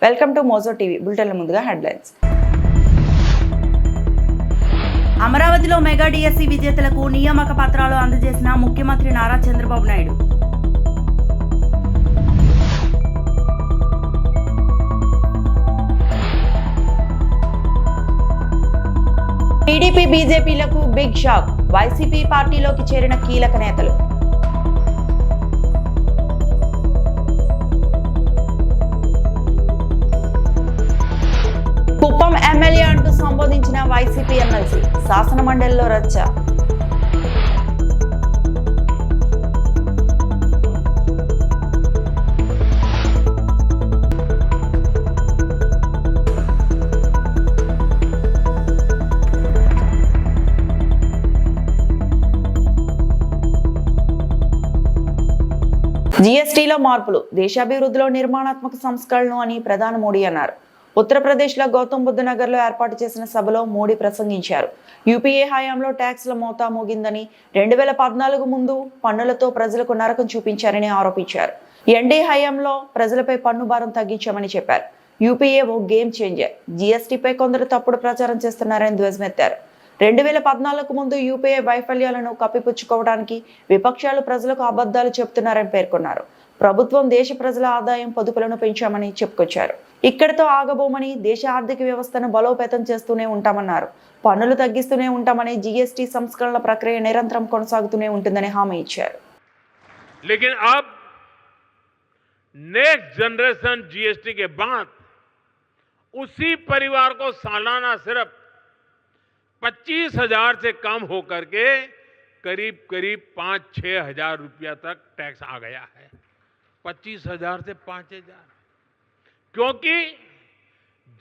Welcome to Mojo TV. బులెటిన్ల ముందుగా headlines. అమరావతిలో మెగా డిఎస్సి విజేతలకు నియామక పత్రాలు అందజేసిన ముఖ్యమంత్రి నారా చంద్రబాబు నాయుడు. టీడీపీ బీజేపీలకు బిగ్ షాక్. వైసీపీ పార్టీలోకి చేరిన కీలక నేతలు. కుప్పం ఎమ్మెల్యే అంటూ సంబోధించిన వైసీపీ ఎమ్మెల్సీ. శాసన మండలిలో రచ్చ. జీఎస్టీలో మార్పులు దేశాభివృద్ధిలో నిర్మాణాత్మక సంస్కరణలు అని ప్రధాని మోడీ అన్నారు. ఉత్తరప్రదేశ్లో గౌతమ్ బుద్ధ నగర్లో ఏర్పాటు చేసిన సభలో మోడీ ప్రసంగించారు. యూపీఏ హయాంలో ట్యాక్స్ల మోతా మోగిందని, 2014 ముందు పన్నులతో ప్రజలకు నరకం చూపించారని ఆరోపించారు. ఎన్డీ హయాంలో ప్రజలపై పన్ను భారం తగ్గించామని చెప్పారు. యూపీఏ ఓ గేమ్ చేంజర్. జీఎస్టీపై కొందరు తప్పుడు ప్రచారం చేస్తున్నారని ధ్వజమెత్తారు. 2014 ముందు యూపీఏ వైఫల్యాలను కప్పిపుచ్చుకోవడానికి విపక్షాలు ప్రజలకు అబద్ధాలు చెబుతున్నారని పేర్కొన్నారు. ప్రభుత్వం దేశ ప్రజల ఆదాయం పొదుపులను పెంచామని చెప్పుకొచ్చారు. ఇక్కడితో ఆగబోమని, దేశ ఆర్థిక వ్యవస్థను బలోపేతం చేస్తూనే ఉంటామన్నారు. పన్నులు తగ్గిస్తూనే ఉంటామని, జీఎస్టీ సంస్కరణల ప్రక్రియ నిరంతరం కొనసాగుతూనే ఉంటుందని హామీ ఇచ్చారు. लेकिन अब नेक्स्ट जनरेशन जीएसटी के बाद उसी परिवार को सालाना सिर्फ 25,000 से कम होकर के करीब 5-6 हजार रुपया तक टैक्स आ गया है। 25,000 से 5,000, क्योंकि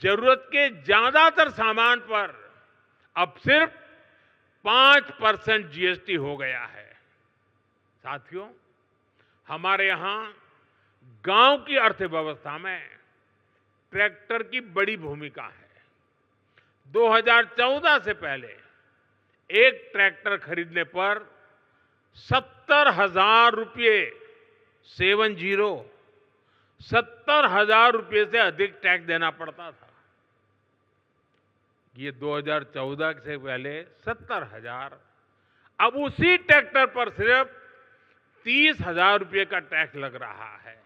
जरूरत के ज्यादातर सामान पर अब सिर्फ 5% जीएसटी हो गया है। साथियों, हमारे यहां गांव की अर्थव्यवस्था में ट्रैक्टर की बड़ी भूमिका है। 2014 से पहले एक ट्रैक्टर खरीदने पर 70,000 रुपये 70,000 रुपये से अधिक टैक्स देना पड़ता था। ये 2014 से पहले 70,000, अब उसी ट्रैक्टर पर सिर्फ 30,000 रुपये का टैक्स लग रहा है।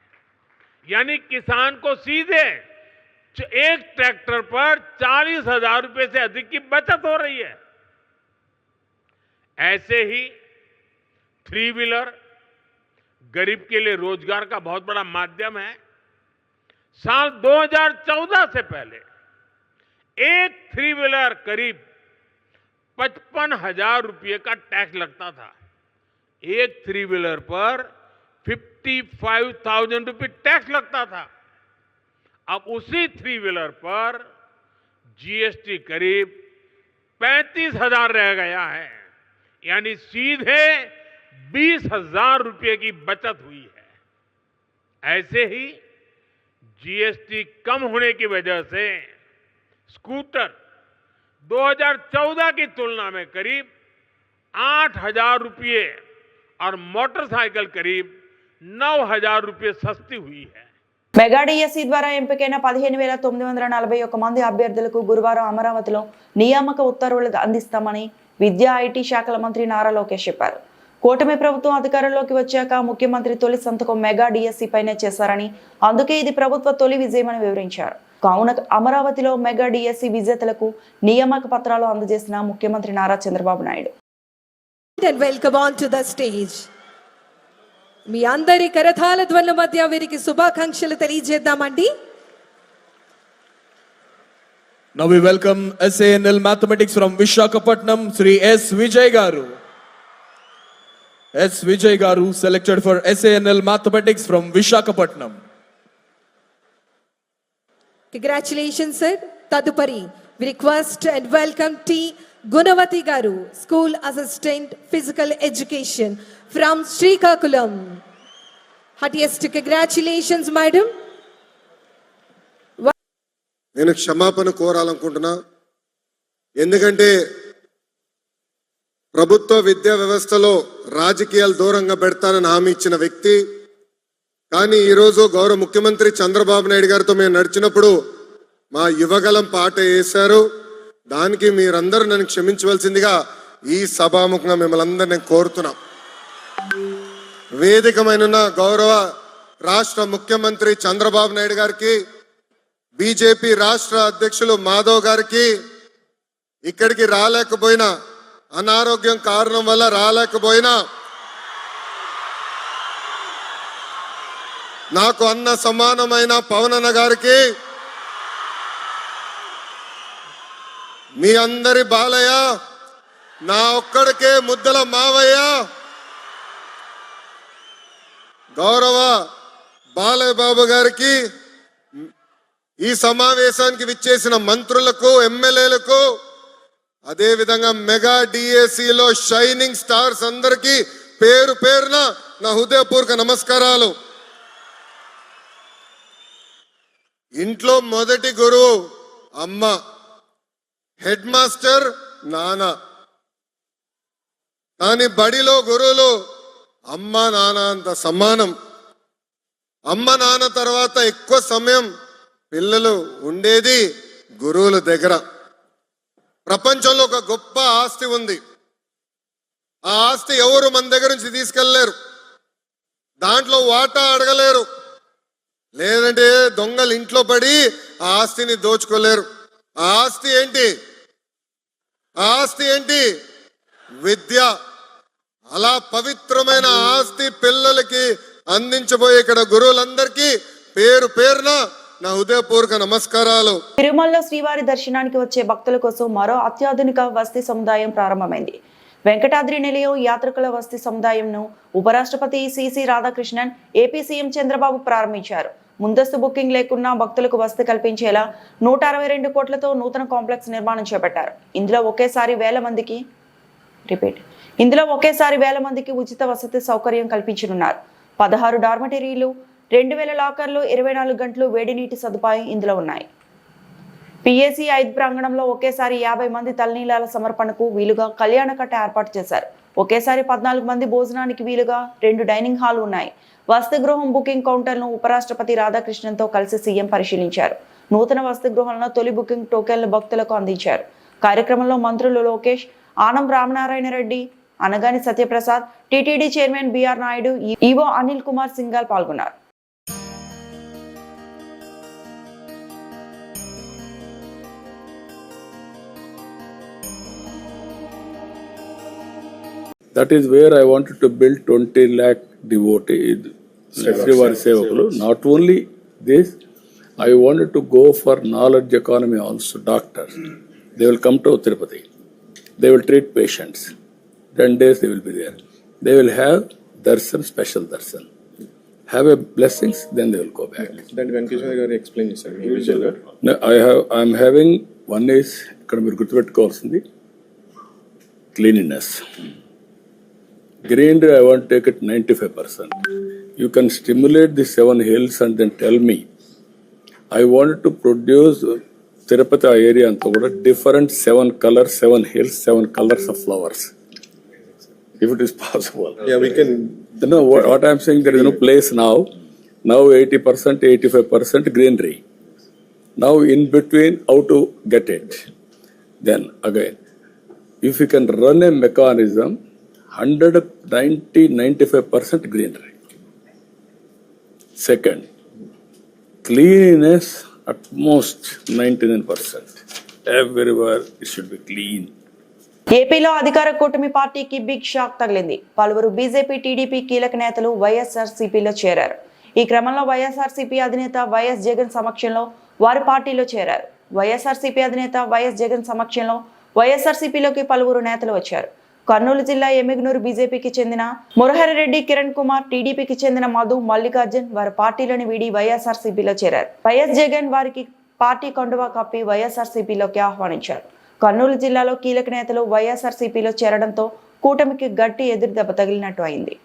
यानी किसान को सीधे एक ट्रैक्टर पर 40,000 रुपये से अधिक की बचत हो रही है। ऐसे ही 3 व्हीलर गरीब के लिए रोजगार का बहुत बड़ा माध्यम है। साल 2014 से पहले एक 3 व्हीलर करीब 55,000 रुपये का टैक्स लगता था। एक 3 व्हीलर पर 55,000 रुपये टैक्स लगता था। अब उसी 3 व्हीलर पर जीएसटी करीब 35,000 रह गया है। यानी सीधे 20,000 रुपये की बचत हुई है। ऐसे ही जीएसटी कम होने की वजह से स्कूटर 2014 की तुलना में करीब 8,000 रुपये और मोटरसाइकिल करीब 9,000 रुपये सस्ती हुई है। మెగా డిఎస్సి ద్వారా ఎంపికైన 15,941 మంది అభ్యర్థులకు గురువారం అమరావతిలో నియామక ఉత్తర్వులు అందిస్తామని విద్యా ఐటీ శాఖల మంత్రి నారా లోకేష్ చెప్పారు. కూటమి ప్రభుత్వం అధికారంలోకి వచ్చాక ముఖ్యమంత్రి తొలి సంతకం మెగా డిఎస్సి పైనే చేశారని, అందుకే ఇది ప్రభుత్వ తొలి విజయమని వివరించారు. కావున అమరావతిలో మెగా డిఎస్సి విజేతలకు నియామక పత్రాలు అందజేసిన ముఖ్యమంత్రి నారా చంద్రబాబు నాయుడు. మీ అందరి కరతాళ ధ్వనుల మధ్య వీరికి శుభాకాంక్షలు తెలియజేద్దామండి. Now we welcome SANL Mathematics from Visakhapatnam, Sri S. Vijay Garu. S. Vijay Garu selected for SANL Mathematics from Visakhapatnam. Congratulations sir. Tadupari we request and welcome T. Gunavati Garu, School Assistant Physical Education from Srikakulam. Heartiest congratulations madam. నేను క్షమాపణ కోరాలనుకుంటున్నా. ఎందుకంటే ప్రభుత్వ విద్యా వ్యవస్థలో రాజకీయాలు దూరంగా పెడతానని హామీ ఇచ్చిన వ్యక్తి కానీ ఈరోజు గౌరవ ముఖ్యమంత్రి చంద్రబాబు నాయుడు గారితో మేము నడిచినప్పుడు మా యువగలం పాట వేశారు. దానికి మీరందరూ నన్ను క్షమించవలసిందిగా ఈ సభాముఖంగా మిమ్మల్ని అందరినీ కోరుతున్నాం. వేదికమైన గౌరవ రాష్ట్ర ముఖ్యమంత్రి చంద్రబాబు నాయుడు గారికి, బీజేపీ రాష్ట్ర అధ్యక్షులు మాధవ్ గారికి, ఇక్కడికి రాలేకపోయినా అనారోగ్యం కారణం వల్ల రాలేకపోయినా నాకు అన్న సమానమైన పవన్ అన్న గారికి, మీ అందరి బాలయ్య, నా ఒక్కడికే ముద్దల మావయ్య, గౌరవ బాలయ్య బాబు గారికి, ఈ సమావేశానికి విచ్చేసిన మంత్రులకు, ఎమ్మెల్యేలకు, అదే విధంగా మెగా డిఏసిలో షైనింగ్ స్టార్స్ అందరికీ పేరు పేరున నా హృదయపూర్వక నమస్కారాలు. ఇంట్లో మొదటి గురువు అమ్మ, హెడ్ మాస్టర్ నాన్న, కానీ బడిలో గురువులు అమ్మ నాన్న అంత సమానం. అమ్మ నాన్న తర్వాత ఎక్కువ సమయం పిల్లలు ఉండేది గురువుల దగ్గర. ప్రపంచంలో ఒక గొప్ప ఆస్తి ఉంది. ఆ ఆస్తి ఎవరు మన దగ్గర నుంచి తీసుకెళ్లలేరు, దాంట్లో వాటా అడగలేరు, లేదంటే దొంగలు ఇంట్లో పడి ఆ ఆస్తిని దోచుకోలేరు. ఆ ఆస్తి ఏంటి? ఆ ఆస్తి ఏంటి? విద్య. అలా పవిత్రమైన ఆస్తి పిల్లలకి అందించబోయే ఇక్కడ గురువులందరికీ పేరు పేరున నా హృదయపూర్వక నమస్కారాలు. తిరుమలలో శ్రీవారి దర్శనానికి వచ్చే భక్తుల కోసం మరో అత్యాధునిక వసతి సముదాయం ప్రారంభమైంది. వెంకటాద్రి నిలయం యాత్రికుల వసతి సముదాయంను ఉపరాష్ట్రపతి CC Radhakrishnan, AP CM Chandrababu ప్రారంభించారు. ముందస్తు బుకింగ్ లేకున్నా భక్తులకు వసతి కల్పించేలా 162 కోట్లతో నూతన కాంప్లెక్స్ నిర్మాణం చేపట్టారు. ఇందులో ఒకేసారి వేల మందికి ఉచిత వసతి సౌకర్యం కల్పించనున్నారు. 16 డార్మటరీలు, 2000 లాకర్లు, 24 గంటలు వేడి నీటి సదుపాయం ఇందులో ఉన్నాయి. పిఏసీ 5 ప్రాంగణంలో ఒకేసారి 50 మంది తలనీలాల సమర్పణకు వీలుగా కళ్యాణకట్ట ఏర్పాటు చేశారు. ఒకేసారి 14 మంది భోజనానికి వీలుగా 2 డైనింగ్ హాల్ ఉన్నాయి. వసతి గృహం బుకింగ్ కౌంటర్ను ఉపరాష్ట్రపతి రాధాకృష్ణన్తో కలిసి సీఎం పరిశీలించారు. నూతన వసతి గృహంలో తొలి బుకింగ్ టోకెన్లు భక్తులకు అందించారు. కార్యక్రమంలో మంత్రులు Lokesh, Anam Ramanarayana Reddy, Anagani Satyaprasad, TTD chairman BR Naidu, EO Anil Kumar Singhal పాల్గొన్నారు. That is where I wanted to build 20 lakh devotees, Srivari Sevakulu. Not only this, I wanted to go for knowledge economy also, doctors. They will come to Tirupati. They will treat patients. 10 days they will be there. They will have darshan, special darshan. Have a blessings, then they will go back. Then Venkateshwar garu explain chesaru ee vishayalo. No, I am having, one is, ikkada meer gurtupeట్టుకోవాల్సింది cleanliness. Greenery, I want to take it 95%. You can stimulate the 7 hills and then tell me. I wanted to produce Tirupati area and different 7 colors, 7 hills, 7 colors of flowers. If it is possible. Yeah, we can. No, what I am saying, there is no place now. Now 80%, 85% greenery. Now in between, how to get it? Then again, if you can run a mechanism, 95% greenery. Second, cleanliness at most 99%. Everywhere it should be clean. ఏపీలో అధికార కూటమి పార్టీకి big shock తగిలింది. పలువురు BJP, TDP కీలక నేతలు వైఎస్ఆర్సీపీలో చేరారు. ఈ క్రమంలో వైఎస్ఆర్సీపీ అధినేత వైఎస్ జగన్ సమక్షంలో వారి పార్టీలో చేరారు. వైఎస్ఆర్సీపీ అధినేత వైఎస్ జగన్ సమక్షంలో వైఎస్ఆర్సీపీలోకి పలువురు నేతలు వచ్చారు. కర్నూలు జిల్లా ఎమ్మిగనూరు బీజేపీకి చెందిన మురహరిరెడ్డి, కిరణ్ కుమార్, టీడీపీకి చెందిన మధు, మల్లికార్జున్ వారి పార్టీలను వీడి వైఎస్ఆర్సీపీలో చేరారు. వైఎస్ జగన్ వారికి పార్టీ కండువా కప్పి వైఎస్ఆర్సీపీలోకి ఆహ్వానించారు. కర్నూలు జిల్లాలో కీలక నేతలు వైఎస్ఆర్సీపీలో చేరడంతో కూటమికి గట్టి ఎదురు దెబ్బ తగిలినట్టు అయింది.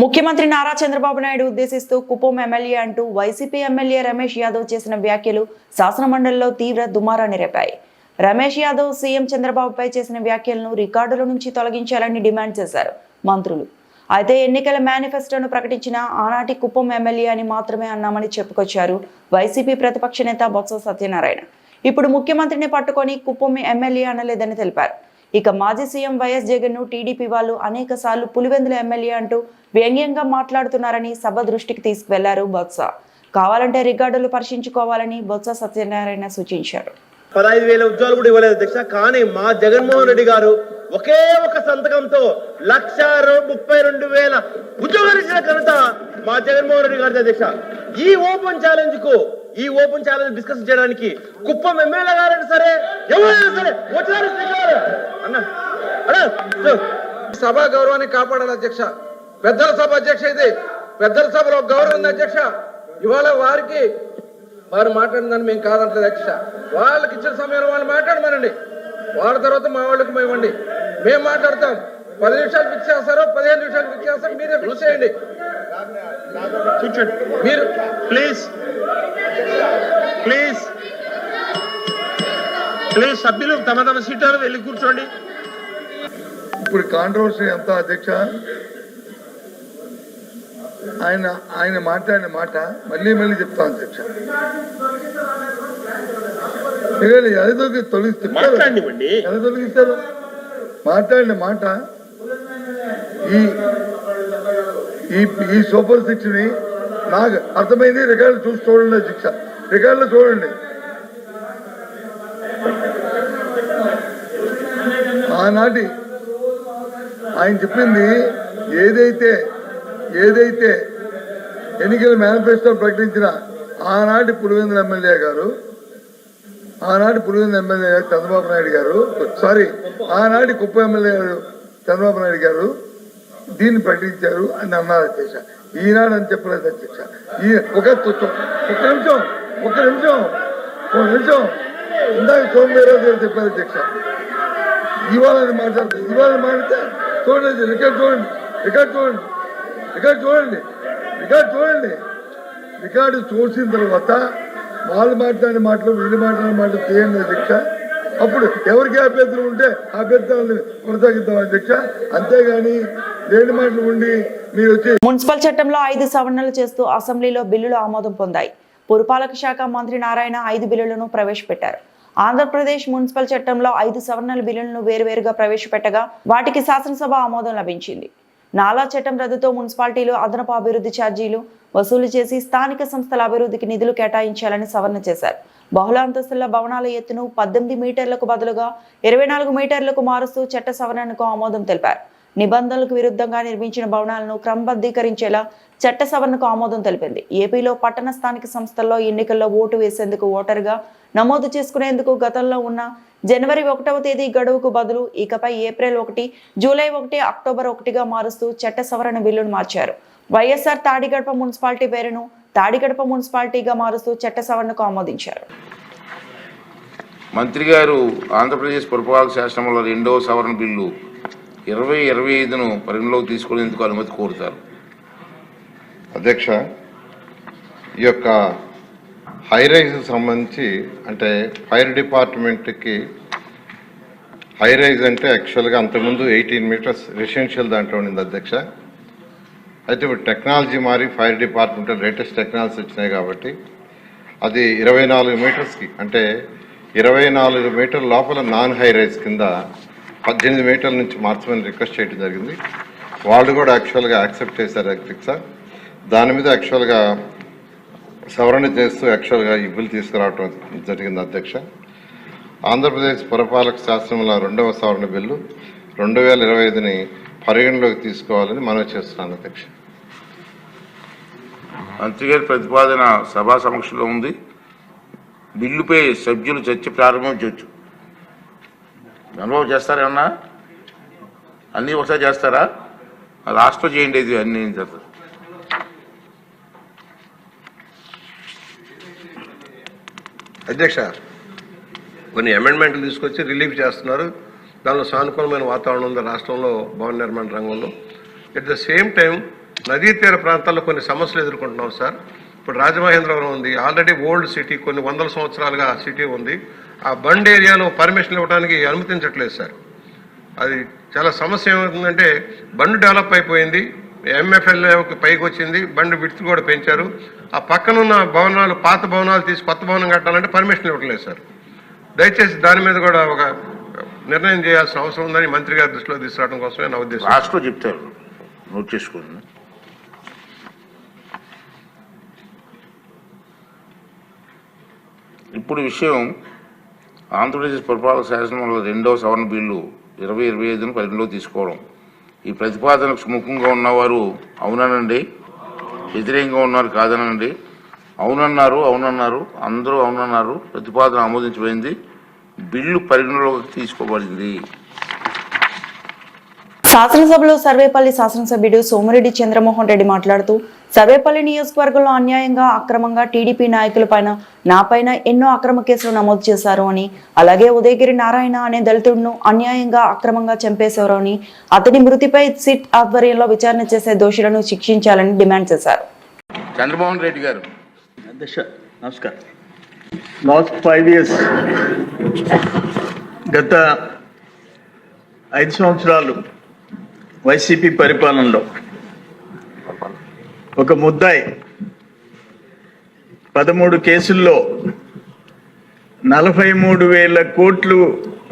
ముఖ్యమంత్రి నారా చంద్రబాబు నాయుడు ఉద్దేశిస్తూ కుప్పం ఎమ్మెల్యే అంటూ వైసీపీ ఎమ్మెల్యే రమేష్ యాదవ్ చేసిన వ్యాఖ్యలు శాసనమండలిలో తీవ్ర దుమారాన్ని రేపాయి. రమేష్ యాదవ్ సీఎం చంద్రబాబుపై చేసిన వ్యాఖ్యలను రికార్డుల నుంచి తొలగించాలని డిమాండ్ చేశారు మంత్రులు. అయితే ఎన్నికల మేనిఫెస్టోను ప్రకటించిన ఆనాటి కుప్పం ఎమ్మెల్యే అని మాత్రమే అన్నామని చెప్పుకొచ్చారు వైసీపీ ప్రతిపక్ష నేత బొత్స సత్యనారాయణ. ఇప్పుడు ముఖ్యమంత్రిని పట్టుకొని కుప్పం ఎమ్మెల్యే అనలేదని తెలిపారు. ఇక మాజీ సీఎం వైఎస్ జగన్ ను టీడీపీ వాళ్ళు అనేక సార్లు పులివెందుల ఎమ్మెల్యే అంటూ వ్యంగ్యంగా మాట్లాడుతున్నారని సభ దృష్టికి తీసుకువెళ్లారు బొత్స. కావాలంటే రికార్డులు పరిశీలించుకోవాలని బొత్స సత్యనారాయణ సూచించారు. 15,000 ఉద్యోగాలు కూడా ఇవ్వలేదు అధ్యక్ష. కానీ మా జగన్మోహన్ రెడ్డి గారు ఒకే ఒక సంతకంతో 1,32,000 ఉద్యోగాలు ఇచ్చిన ఘనత మా జగన్మోహన్ రెడ్డి గారి అధ్యక్ష. ఈ ఓపెన్ ఛాలెంజ్ డిస్కస్ చేయడానికి కుప్పం ఎమ్మెల్యే గారైనా సరే ఎవరైనా సరే వచ్చారు సభ గౌరవాన్ని కాపాడాలి అధ్యక్ష. పెద్దల సభ అధ్యక్ష, ఇది పెద్దల సభలో గౌరవం ఉంది అధ్యక్ష. ఇవాళ వారు మాట్లాడిందని మేము కాదంటలేదు అధ్యక్ష. వాళ్ళకి ఇచ్చిన సమయంలో వాళ్ళు మాట్లాడమనండి. వాళ్ళ తర్వాత మా వాళ్ళకి మేము ఇవ్వండి, మేము మాట్లాడతాం. 10 నిమిషాలు ఫిక్స్ చేస్తారో 15 నిమిషాలు ఫిక్స్ చేస్తారో మీరే ఫిక్స్ చేయండి. మీరు ప్లీజ్ సభ్యులు తమ సీట్లో వెళ్ళి కూర్చోండి. ఇప్పుడు కాంట్రవర్సీ ఎంత అధ్యక్ష? ఆయన మాట్లాడిన మాట మళ్ళీ చెప్తాను అధ్యక్ష. తొలగిస్తారు మాట్లాడిన మాట. ఈ సూపర్ 6 ని నాకు అర్థమైంది. రికార్డులు చూసి చూడండి అధ్యక్ష, రికార్డులు చూడండి. ఆనాటి ఆయన చెప్పింది ఏదైతే ఎన్నికల మేనిఫెస్టో ప్రకటించిన ఆనాటి పులివెందుల ఎమ్మెల్యే గారు చంద్రబాబు నాయుడు గారు, ఆనాటి కుప్ప ఎమ్మెల్యే గారు చంద్రబాబు నాయుడు గారు దీన్ని ప్రకటించారు అని అన్నారు అధ్యక్ష. ఈనాడు అని చెప్పలేదు అధ్యక్ష. ఒక నిమిషం ఇందాక సోమవారం గారు చెప్పారు అధ్యక్ష. ఇవాళ మాట్లాడితే చూడండి, రికార్డు చూసిన తర్వాత వాళ్ళు మాట్లాడిన మాటలు వీళ్ళు మాట్లాడిన మాటలు చేయండి అధ్యక్ష. అప్పుడు ఎవరికి అభ్యర్థులు ఉంటే అభ్యర్థులను కొనసాగిద్దాం అధ్యక్ష. అంతేగాని లేని మాటలు ఉండి మీరు వచ్చి. మున్సిపల్ చట్టంలో 5 సవరణలు చేస్తూ అసెంబ్లీలో బిల్లులు ఆమోదం పొందాయి. పురపాలక శాఖ మంత్రి నారాయణ 5 బిల్లులను ప్రవేశపెట్టారు. ఆంధ్రప్రదేశ్ మున్సిపల్ చట్టంలో 5 సవరణల బిల్లులను వేరువేరుగా ప్రవేశపెట్టగా వాటికి శాసనసభ ఆమోదం లభించింది. నాలా చట్టం రద్దుతో మున్సిపాలిటీలు అదనపు అభివృద్ధి ఛార్జీలు వసూలు చేసి స్థానిక సంస్థల అభివృద్ధికి నిధులు కేటాయించాలని సవరణ చేశారు. బహుళ అంతస్తుల భవనాల ఎత్తును 18 మీటర్లకు బదులుగా 24 మీటర్లకు మారుస్తూ చట్ట సవరణకు ఆమోదం తెలిపారు. నిబంధనలకు విరుద్ధంగా నిర్మించిన భవనాలను క్రమబద్ధీకరించేలా చట్ట సవరణకు ఆమోదం తెలిపింది. ఏపీలో పట్టణ స్థానిక సంస్థల్లో ఎన్నికల్లో ఓటు వేసేందుకు ఓటరుగా నమోదు చేసుకునేందుకు గతంలో ఉన్న జనవరి 1వ తేదీ గడువుకు బదులు ఇకపై ఏప్రిల్ 1, జూలై 1, అక్టోబర్ 1గా మారుస్తూ చట్ట సవరణ బిల్లును మార్చారు. వైఎస్ఆర్ తాడిగడప మున్సిపాలిటీ పేరును తాడిగడప మున్సిపాలిటీగా మారుస్తూ చట్ట సవరణకు ఆమోదించారు. మంత్రి గారు ఆంధ్రప్రదేశ్ పురపాలక శాసనంలో 2వ సవరణ బిల్లు 2025ను పరిగణలోకి తీసుకునేందుకు అనుమతి కోరుతారు. అధ్యక్ష, ఈ యొక్క హై రైజ్ సంబంధించి అంటే ఫైర్ డిపార్ట్మెంట్కి హై రైజ్ అంటే యాక్చువల్గా అంతకుముందు 18 మీటర్స్ రెసిడెన్షియల్ దాంట్లో ఉండింది అధ్యక్ష. అయితే ఇప్పుడు టెక్నాలజీ మారి ఫైర్ డిపార్ట్మెంట్ లేటెస్ట్ టెక్నాలజీ వచ్చినాయి కాబట్టి అది 24 మీటర్స్కి అంటే 24 మీటర్ లోపల నాన్ హై రైజ్ కింద 18 మీటర్ల నుంచి మార్చమని రిక్వెస్ట్ చేయడం జరిగింది. వాళ్ళు కూడా యాక్చువల్గా యాక్సెప్ట్ చేశారు అధ్యక్ష. దాని మీద యాక్చువల్గా సవరణ చేస్తూ యాక్చువల్గా ఈ బిల్ తీసుకురావడం జరిగింది అధ్యక్ష. ఆంధ్రప్రదేశ్ పురపాలక శాసనంలో 2వ సవరణ బిల్లు 2025ని పరిగణలోకి తీసుకోవాలని మనవి చేస్తున్నాను అధ్యక్ష. మంత్రి గారి ప్రతిపాదన సభా సమక్షంలో ఉంది. బిల్లుపై సభ్యులు చర్చ ప్రారంభించవచ్చు. అనుభవం చేస్తారేమన్నా? అన్నీ ఒకసారి చేస్తారా? లాస్ట్లో చేయండి. ఇది అన్నీ చేస్తారు. అధ్యక్ష, కొన్ని అమెండ్మెంట్లు తీసుకొచ్చి రిలీఫ్ చేస్తున్నారు. దానిలో సానుకూలమైన వాతావరణం ఉంది రాష్ట్రంలో భవన నిర్మాణ రంగంలో. ఎట్ ద సేమ్ టైం నదీ తీర ప్రాంతాల్లో కొన్ని సమస్యలు ఎదుర్కొంటున్నాం సార్. ఇప్పుడు రాజమహేంద్రవరం ఉంది, ఆల్రెడీ ఓల్డ్ సిటీ, కొన్ని వందల సంవత్సరాలుగా ఆ సిటీ ఉంది. ఆ బండ్ ఏరియాలో పర్మిషన్ ఇవ్వడానికి అనుమతించట్లేదు సార్. అది చాలా సమస్య ఏమవుతుందంటే బండ్ డెవలప్ అయిపోయింది, ఎంఎఫ్ఎల్ఏకి పైకి వచ్చింది, బండి విడ్త్ కూడా పెంచారు. ఆ పక్కనున్న భవనాలు, పాత భవనాలు తీసి కొత్త భవనం కట్టాలంటే పర్మిషన్ ఇవ్వట్లేదు సార్. దయచేసి దాని మీద కూడా ఒక నిర్ణయం చేయాల్సిన అవసరం ఉందని మంత్రి గారి దృష్టిలో తీసుకురావడం కోసమే నా ఉద్దేశం. లాస్ట్లో చెప్తారు, నోట్ చేసుకోండి. ఇప్పుడు విషయం ఆంధ్రప్రదేశ్ పురపాలక శాసనంలో 2వ సవరణ బిల్లు 2025ను పరిగణలోకి తీసుకోవడం. ఈ ప్రతిపాదనకు సుముఖంగా ఉన్నవారు అవుననండి, వ్యతిరేకంగా ఉన్నారు కాదనండి. అవునన్నారు, అందరూ అవునన్నారు. ప్రతిపాదన ఆమోదించబడింది, బిల్లు పరిగణలోకి తీసుకోబడింది. శాసనసభలో సర్వేపల్లి శాసనసభ్యుడు సోమిరెడ్డి చంద్రమోహన్ రెడ్డి మాట్లాడుతూ, సర్వేపల్లి నియోజకవర్గంలో అన్యాయంగా అక్రమంగా టీడీపీ నాయకులపైన, నాపైన ఎన్నో అక్రమ కేసులు నమోదు చేశారు అని, అలాగే ఉదయగిరి నారాయణ అనే దళితుడిను అన్యాయంగా అక్రమంగా చంపేశారు అని, అతని మృతిపై సిట్ ఆధ్వర్యంలో విచారణ చేసే దోషులను శిక్షించాలని డిమాండ్ చేశారు. చంద్రమోహన్ రెడ్డి గారు. అధ్యక్ష నమస్కారం. లాస్ట్ 5 years, గత 5 సంవత్సరాలు వైసీపీ పరిపాలనలో ఒక ముద్దాయి 13 కేసుల్లో 43,000 కోట్లు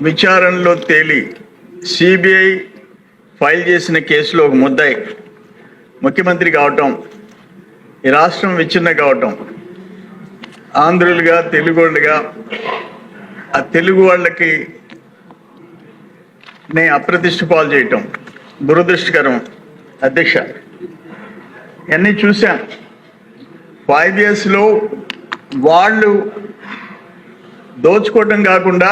విచారణలో తేలి సిబిఐ ఫైల్ చేసిన కేసులో ఒక ముద్దాయి ముఖ్యమంత్రి కావటం, ఈ రాష్ట్రం విచ్ఛిన్న కావటం, ఆంధ్రులుగా తెలుగోళ్ళుగా ఆ తెలుగు వాళ్ళకి అప్రతిష్ట పాలు చేయటం దురదృష్టకరం. అధ్యక్ష, ఇవన్నీ చూశాం. 5 yearsలో వాళ్ళు దోచుకోవటం కాకుండా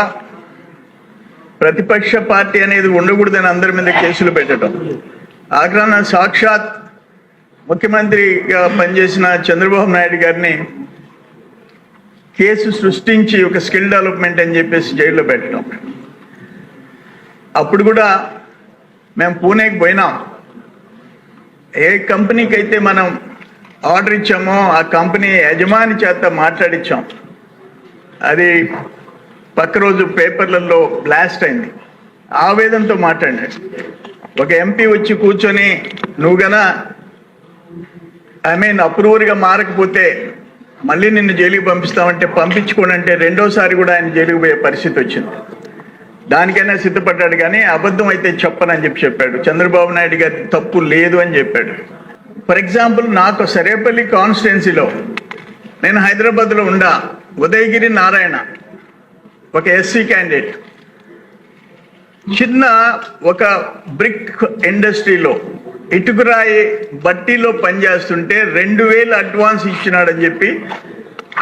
ప్రతిపక్ష పార్టీ అనేది ఉండకూడదని అందరి మీద కేసులు పెట్టడం, ఆగ్రహణ సాక్షాత్ ముఖ్యమంత్రిగా పనిచేసిన చంద్రబాబు నాయుడు గారిని కేసు సృష్టించి ఒక స్కిల్ డెవలప్మెంట్ అని చెప్పేసి జైల్లో పెట్టడం. అప్పుడు కూడా మేము పూణేకి పోయినాం. ఏ కంపెనీకి అయితే మనం ఆర్డర్ ఇచ్చామో ఆ కంపెనీ యజమాని చేత మాట్లాడించాం. అది పక్క రోజు పేపర్లలో బ్లాస్ట్ అయింది. ఆవేదనతో మాట్లాడాడు. ఒక ఎంపీ వచ్చి కూర్చొని నువ్వు గన అప్రూవర్గా మారకపోతే మళ్ళీ నిన్ను జైలుకి పంపిస్తామంటే పంపించుకోండి అంటే రెండోసారి కూడా ఆయన జైలుకి పోయే పరిస్థితి వచ్చింది. దానికైనా సిద్ధపడ్డాడు, కానీ అబద్ధం అయితే చెప్పనని చెప్పాడు. చంద్రబాబు నాయుడు గారి తప్పు లేదు అని చెప్పాడు. ఫర్ ఎగ్జాంపుల్, నాకు సరేపల్లి కాన్స్టిట్యున్సీలో నేను హైదరాబాద్లో ఉండా, ఉదయగిరి నారాయణ ఒక ఎస్సీ క్యాండిడేట్ చిన్న ఒక బ్రిక్ ఇండస్ట్రీలో ఇటుకురాయి బట్టీలో పనిచేస్తుంటే 2,000 అడ్వాన్స్ ఇచ్చినాడని చెప్పి,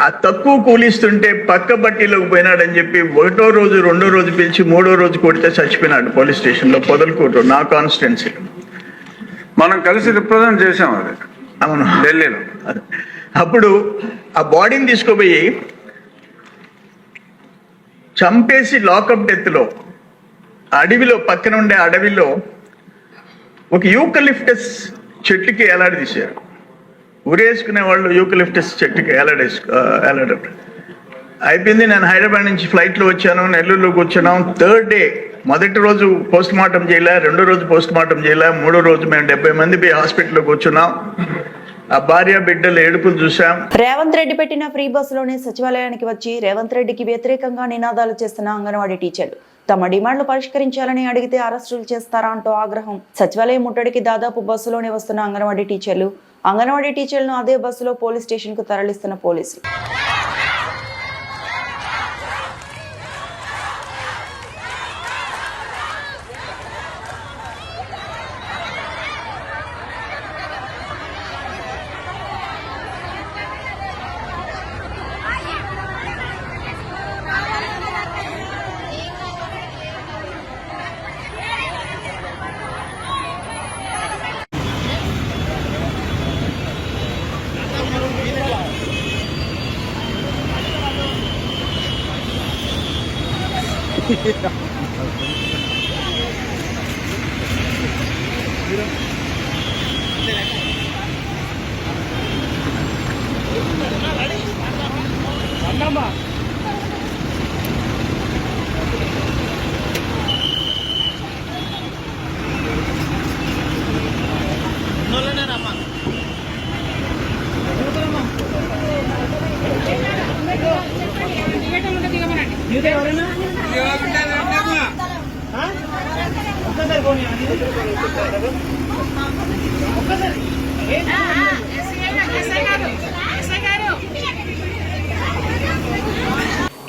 ఆ తక్కువ కూలిస్తుంటే పక్క బట్టీలోకి పోయినాడని చెప్పి 1వ రోజు 2వ రోజు పిలిచి 3వ రోజు కొడితే చచ్చిపోయినాడు పోలీస్ స్టేషన్లో, పొదలకూరు, నా కాన్స్టిట్యున్సీలో. మనం కలిసి రిప్రజెంట్ చేసాం అది. అవును, ఢిల్లీలో. అప్పుడు ఆ బాడీని తీసుకుపోయి చంపేసి లాకప్ డెత్లో అడవిలో, పక్కన ఉండే అడవిలో ఒక యూకలిప్టస్ చెట్టుకి ఎలాడదీశారు. ఉరేసుకునే వాళ్ళు యూకలిప్టస్ చెట్టుకి ఎలాడారు. అయిపోయింది. నేను హైదరాబాద్ నుంచి ఫ్లైట్లో వచ్చాను, నెల్లూరులో కూర్చున్నాం. 3rd day, మొదటి రోజు పోస్ట్ మార్టం చేయలే, 2వ రోజు పోస్ట్ మార్టం చేయలే, 3వ రోజు మేము 70 మంది పోయి హాస్పిటల్లో కూర్చున్నాం. ఆ భార్య బిడ్డలు ఏడుపులు చూసాం. రేవంత్ రెడ్డి పెట్టిన ఫ్రీ బస్సులోనే సచివాలయానికి వచ్చి రేవంత్ రెడ్డికి వ్యతిరేకంగా నినాదాలు చేస్తున్న అంగన్వాడీ టీచర్లు తమ డిమాండ్లు పరిష్కరించాలని అడిగితే అరెస్టులు చేస్తారా అంటూ ఆగ్రహం. సచివాలయం ముట్టడికి దాదాపు బస్సులోనే వస్తున్న అంగన్వాడీ టీచర్లను అదే బస్సులో పోలీస్ స్టేషన్ కు తరలిస్తున్న పోలీసులు.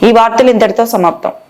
ఈ వార్తలు ఇంతటితో సమాప్తం.